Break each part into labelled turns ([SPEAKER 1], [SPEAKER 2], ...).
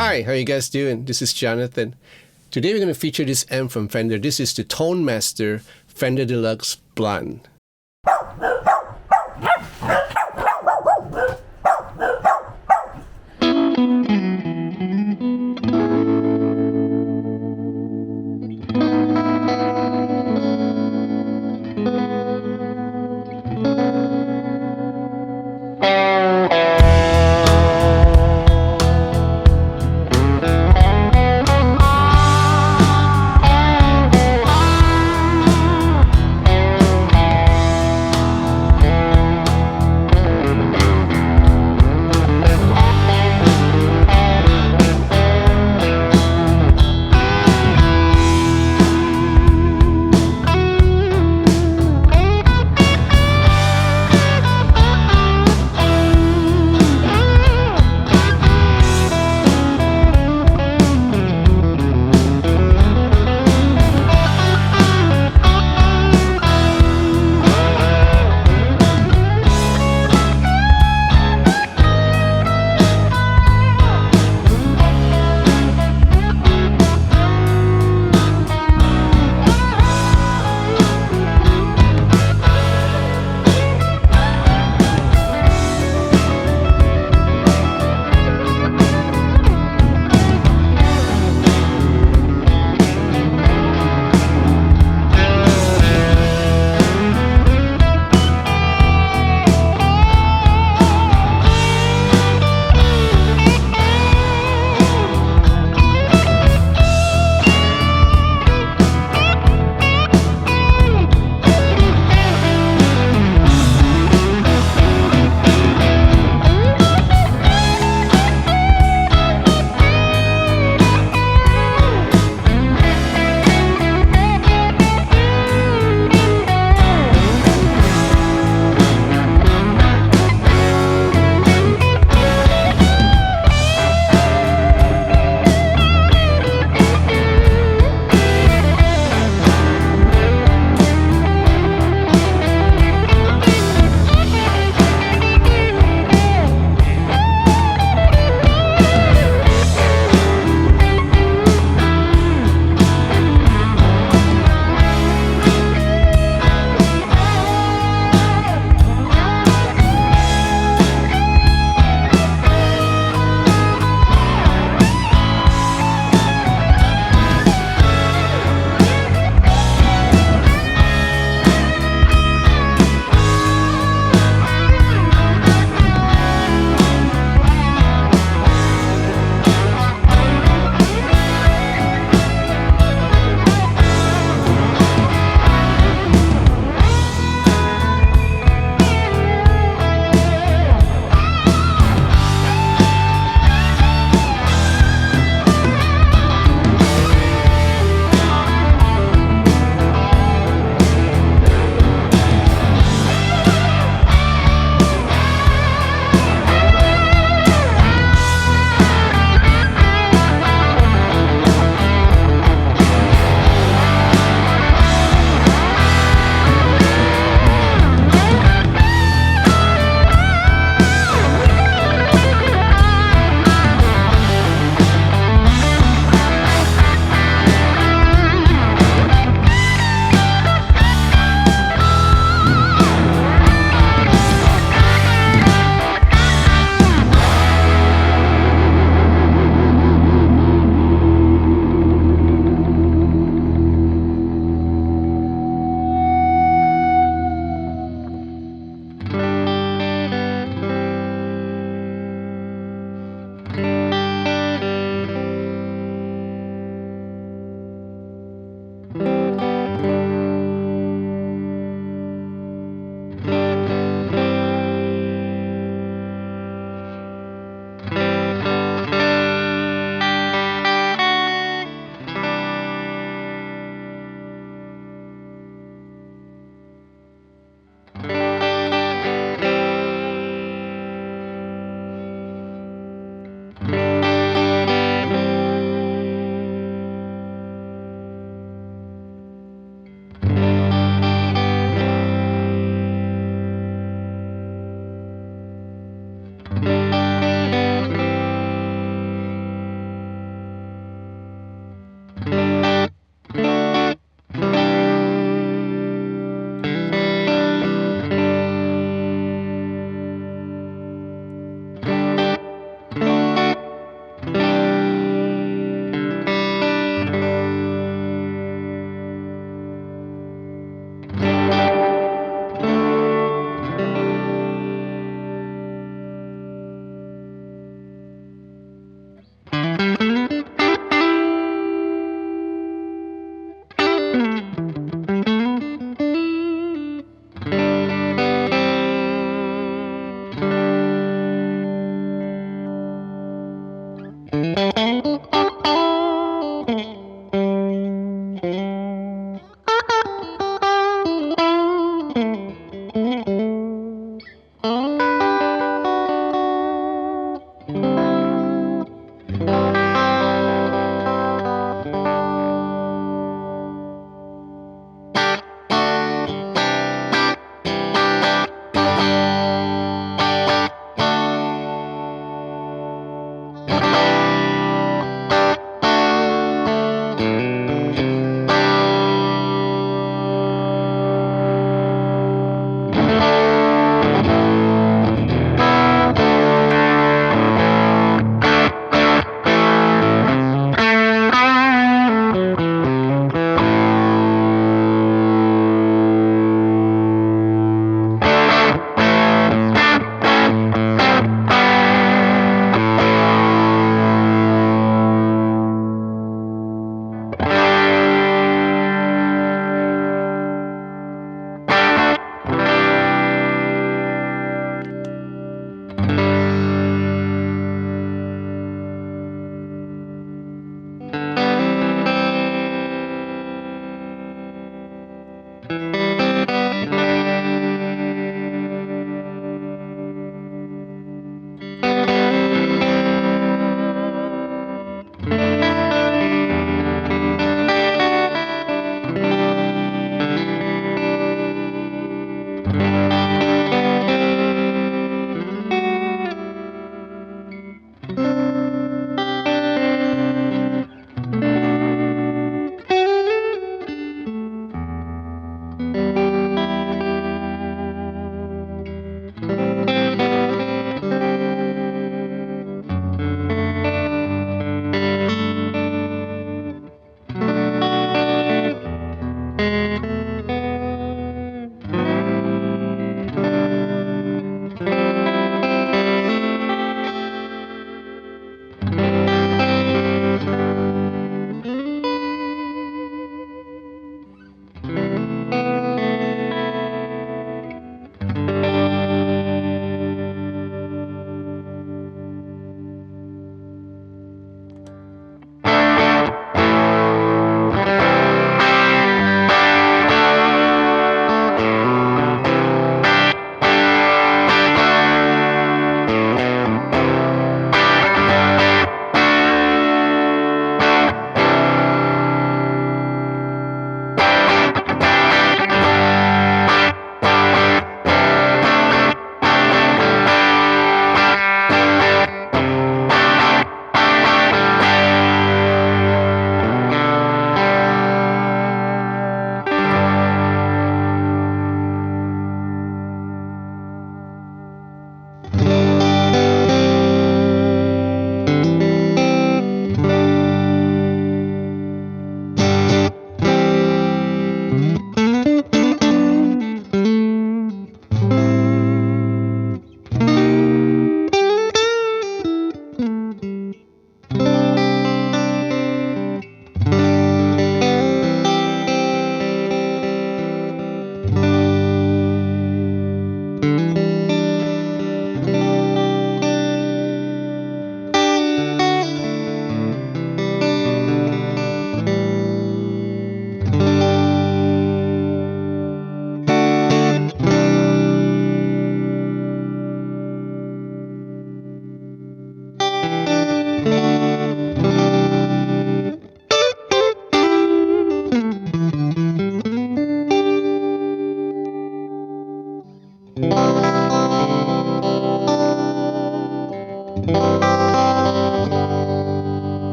[SPEAKER 1] Hi, how you guys doing? This is Jonathan. Today we're going to feature this amp from Fender. This is the Tone Master Fender Deluxe Blonde.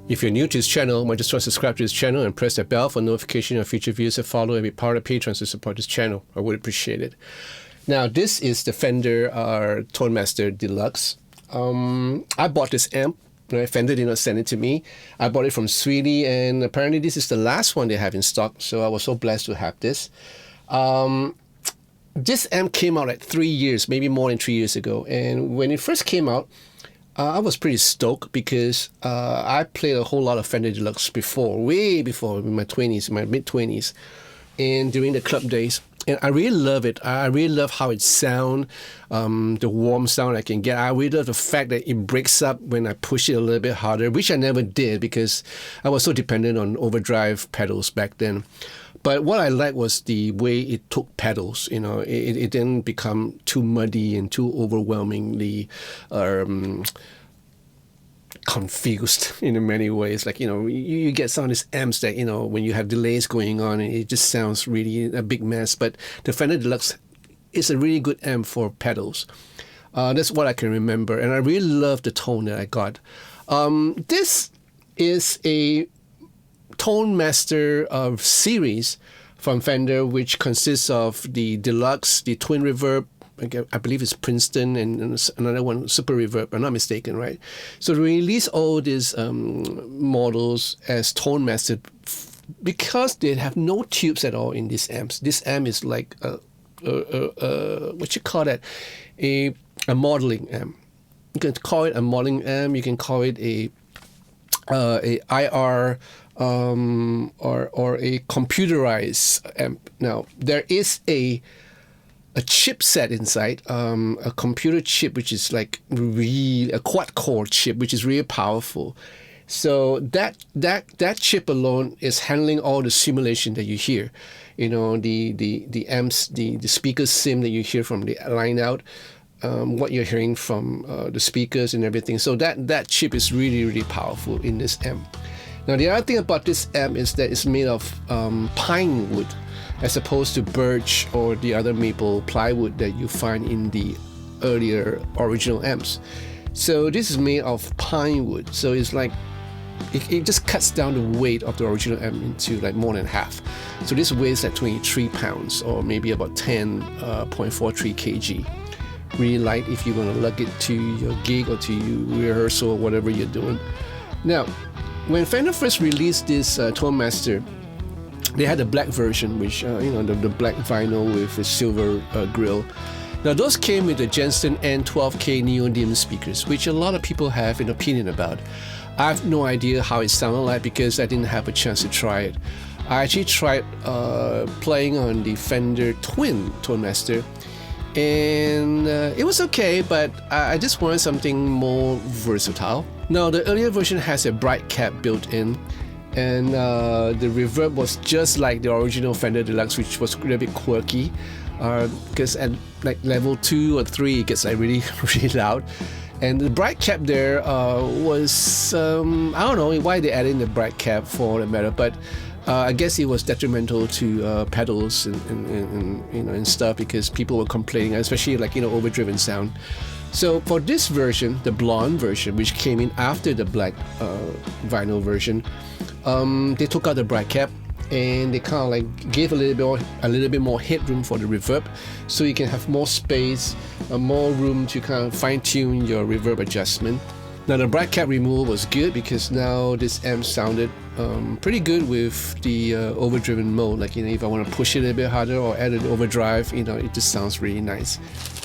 [SPEAKER 1] If you're new to this channel, might just try to subscribe to this channel and press the bell for notification of future videos that follow, and be part of Patreon to support this channel. I would appreciate it. Now, this is the Fender Tone Master Deluxe. I bought this amp. Right? Fender did not send it to me. I bought it from Sweetie, and apparently this is the last one they have in stock, so I was so blessed to have this. This amp came out like 3 years, maybe more than 3 years ago, and when it first came out, I was pretty stoked because I played a whole lot of Fender Deluxe before, way before, in my 20s, in my mid-20s, and during the club days. And I really love it. I really love how it sounds, the warm sound I can get. I really love the fact that it breaks up when I push it a little bit harder, which I never did because I was so dependent on overdrive pedals back then. But what I liked was the way it took pedals. You know, it didn't become too muddy and too overwhelmingly confused in many ways. Like, you know, you get some of these amps that, you know, when you have delays going on, it just sounds really a big mess. But the Fender Deluxe is a really good amp for pedals. That's what I can remember, and I really love the tone that I got. This is a Tone Master series from Fender, which consists of the Deluxe, the Twin Reverb, I believe it's Princeton, and another one, Super Reverb, I'm not mistaken, right? So they release all these models as Tone Master because they have no tubes at all in these amps. This amp is like what you call that? A modeling amp. You can call it a modeling amp. You can call it a IR or a computerized amp. Now there is a chipset inside, a computer chip, which is like really a quad-core chip, which is really powerful. So that chip alone is handling all the simulation that you hear. You know, the amps, the speaker sim that you hear from the line out, what you're hearing from the speakers and everything. So that chip is really, really powerful in this amp. Now the other thing about this amp is that it's made of pine wood, as opposed to birch or the other maple plywood that you find in the earlier original amps. So this is made of pine wood, so it's like it just cuts down the weight of the original amp into like more than half. So this weighs like 23 pounds or maybe about 10.43 kg. Really light if you're going to lug it to your gig or to your rehearsal or whatever you're doing. Now, when Fender first released this Tone Master, they had the black version, which you know, the black vinyl with a silver grill. Now those came with the Jensen N12K neodymium speakers, which a lot of people have an opinion about. I have no idea how it sounded like because I didn't have a chance to try it. I actually tried playing on the Fender Twin Tone Master, and it was okay, but I just wanted something more versatile. Now the earlier version has a bright cap built in, and the reverb was just like the original Fender Deluxe, which was a little bit quirky because at like level 2 or 3 it gets like really really loud. And the bright cap there was I don't know why they added in the bright cap for the matter, but I guess it was detrimental to pedals and you know and stuff, because people were complaining, especially like, you know, overdriven sound. So for this version, the blonde version, which came in after the black vinyl version, they took out the bright cap and they kind of like gave a little bit more headroom for the reverb, so you can have more space, more room to kind of fine tune your reverb adjustment. Now the bright cap removal was good because now this amp sounded pretty good with the overdriven mode. Like, you know, if I want to push it a little bit harder or add an overdrive, you know, it just sounds really nice.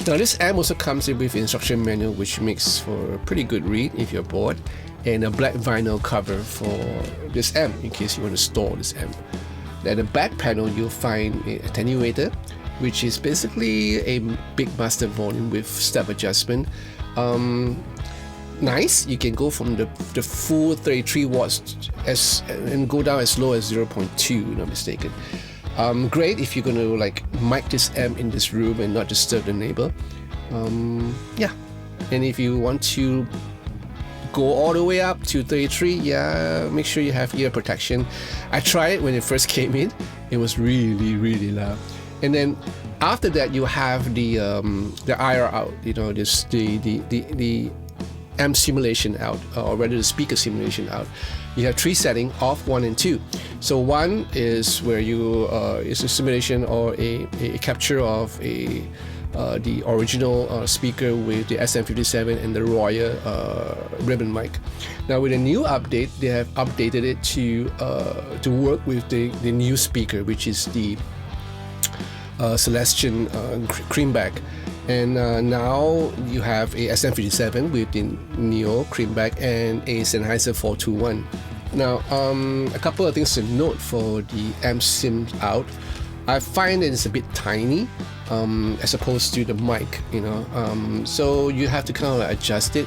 [SPEAKER 1] Now this amp also comes in with an instruction manual, which makes for a pretty good read if you're bored, and a black vinyl cover for this amp in case you want to store this amp. At the back panel, you'll find an attenuator, which is basically a big master volume with step adjustment. Nice, you can go from the full 33 watts and go down as low as 0.2, not mistaken. Great if you're going to like mic this amp in this room and not disturb the neighbor. Yeah, and if you want to go all the way up to 33, yeah, make sure you have ear protection. I tried it when it first came in. It was really loud. And then after that, you have the IR out, you know, this the amp simulation out, or rather the speaker simulation out. You have 3 settings: off, 1, and 2. So 1 is where you is a simulation or a capture of the original speaker with the SM57 and the Royer ribbon mic. Now with a new update, they have updated it to work with the new speaker, which is the Celestion Creamback. And now you have a SM57 with the NEO Creamback and a Sennheiser 421. Now, a couple of things to note for the amp sim out. I find that it's a bit tiny as opposed to the mic, you know. So you have to kind of like adjust it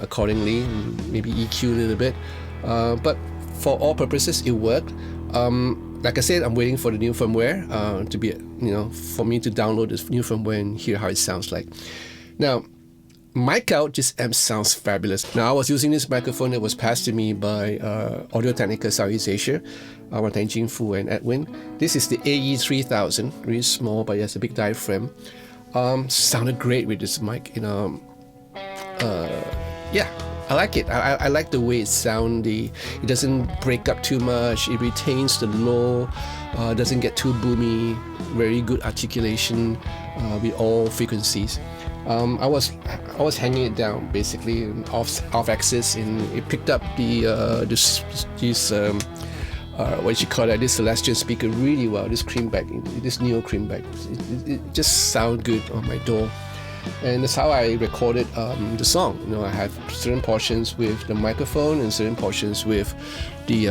[SPEAKER 1] accordingly, maybe EQ a little bit. But for all purposes, it worked. Like I said, I'm waiting for the new firmware to be, you know, for me to download this new firmware and hear how it sounds like. Now, mic out, this amp sounds fabulous. Now, I was using this microphone that was passed to me by Audio-Technica Southeast Asia. I want to thank Jing Fu and Edwin. This is the AE3000, really small, but it has a big diaphragm. Sounded great with this mic, you know. Yeah. I like it. I like the way it sounds. It doesn't break up too much. It retains the low. Doesn't get too boomy. Very good articulation with all frequencies. I was hanging it down basically off axis, and it picked up this what you call that, this Celestion speaker really well. This Creamback, this NEO Creamback. It just sounds good on my door. And that's how I recorded the song. You know, I have certain portions with the microphone and certain portions with the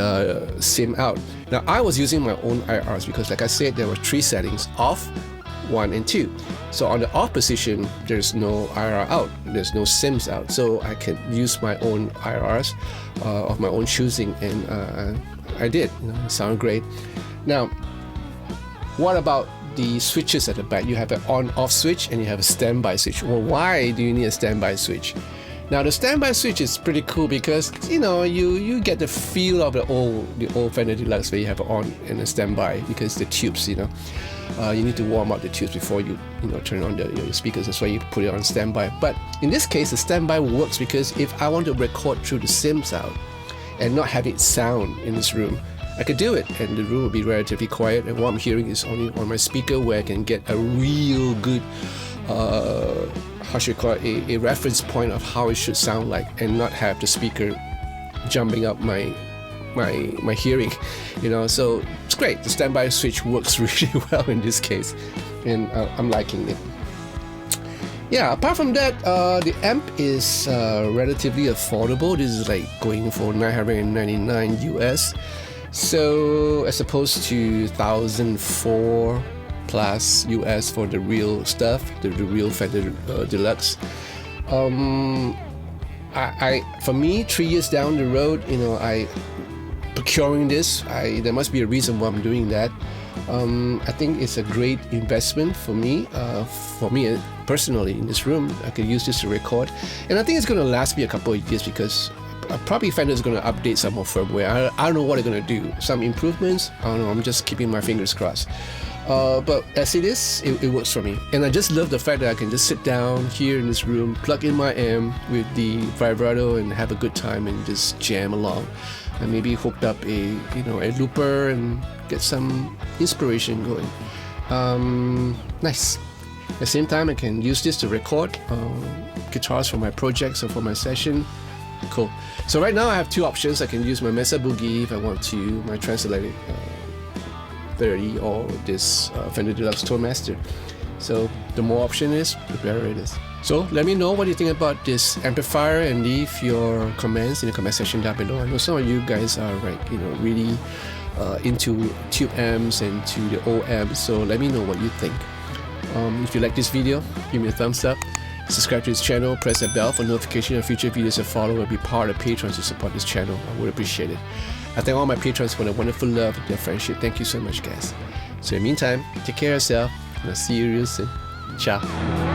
[SPEAKER 1] sim out. Now, I was using my own IRs because, like I said, there were 3 settings: off, 1, and 2. So on the off position, there's no IR out, there's no sims out. So I can use my own IRs of my own choosing, and I did. You know, it sounded great. Now, what about the switches at the back? You have an on-off switch and you have a standby switch. Well, why do you need a standby switch? Now, the standby switch is pretty cool because, you know, you get the feel of the old Fender Deluxe where you have an on and a standby, because the tubes, you know, you need to warm up the tubes before you turn on your speakers. That's why you put it on standby. But in this case, the standby works because if I want to record through the sims out and not have it sound in this room, I could do it, and the room will be relatively quiet, and what I'm hearing is only on my speaker, where I can get a real good, how should I call it, a reference point of how it should sound like, and not have the speaker jumping up my hearing, you know. So it's great. The standby switch works really well in this case, and I'm liking it. Yeah, apart from that, the amp is relatively affordable. This is like going for $999 US. So as opposed to 1,004 plus US for the real stuff, the real Fender Deluxe. For me, 3 years down the road, you know, procuring this, there must be a reason why I'm doing that. I think it's a great investment for me personally in this room. I could use this to record, and I think it's going to last me a couple of years because probably Fender is going to update some more firmware. I don't know what they're going to do. Some improvements. I don't know. I'm just keeping my fingers crossed. But as it is, it works for me. And I just love the fact that I can just sit down here in this room, plug in my amp with the Vibrato and have a good time and just jam along. And maybe hooked up a looper and get some inspiration going. Nice. At the same time, I can use this to record guitars for my projects or for my session. Cool. So right now I have two options. I can use my Mesa Boogie if I want to, my Transatlantic 30, or this Fender Deluxe Tone Master. So the more option is, the better it is. So let me know what you think about this amplifier and leave your comments in the comment section down below. I know some of you guys are really into tube amps and to the old amps, so let me know what you think. If you like this video, give me a thumbs up, subscribe to this channel, press the bell for notification of future videos, and follow and be part of Patrons to support this channel. I would appreciate it. I thank all my patrons for the wonderful love and their friendship. Thank you so much, guys. So in the meantime, take care of yourself, and I'll see you real soon. Ciao.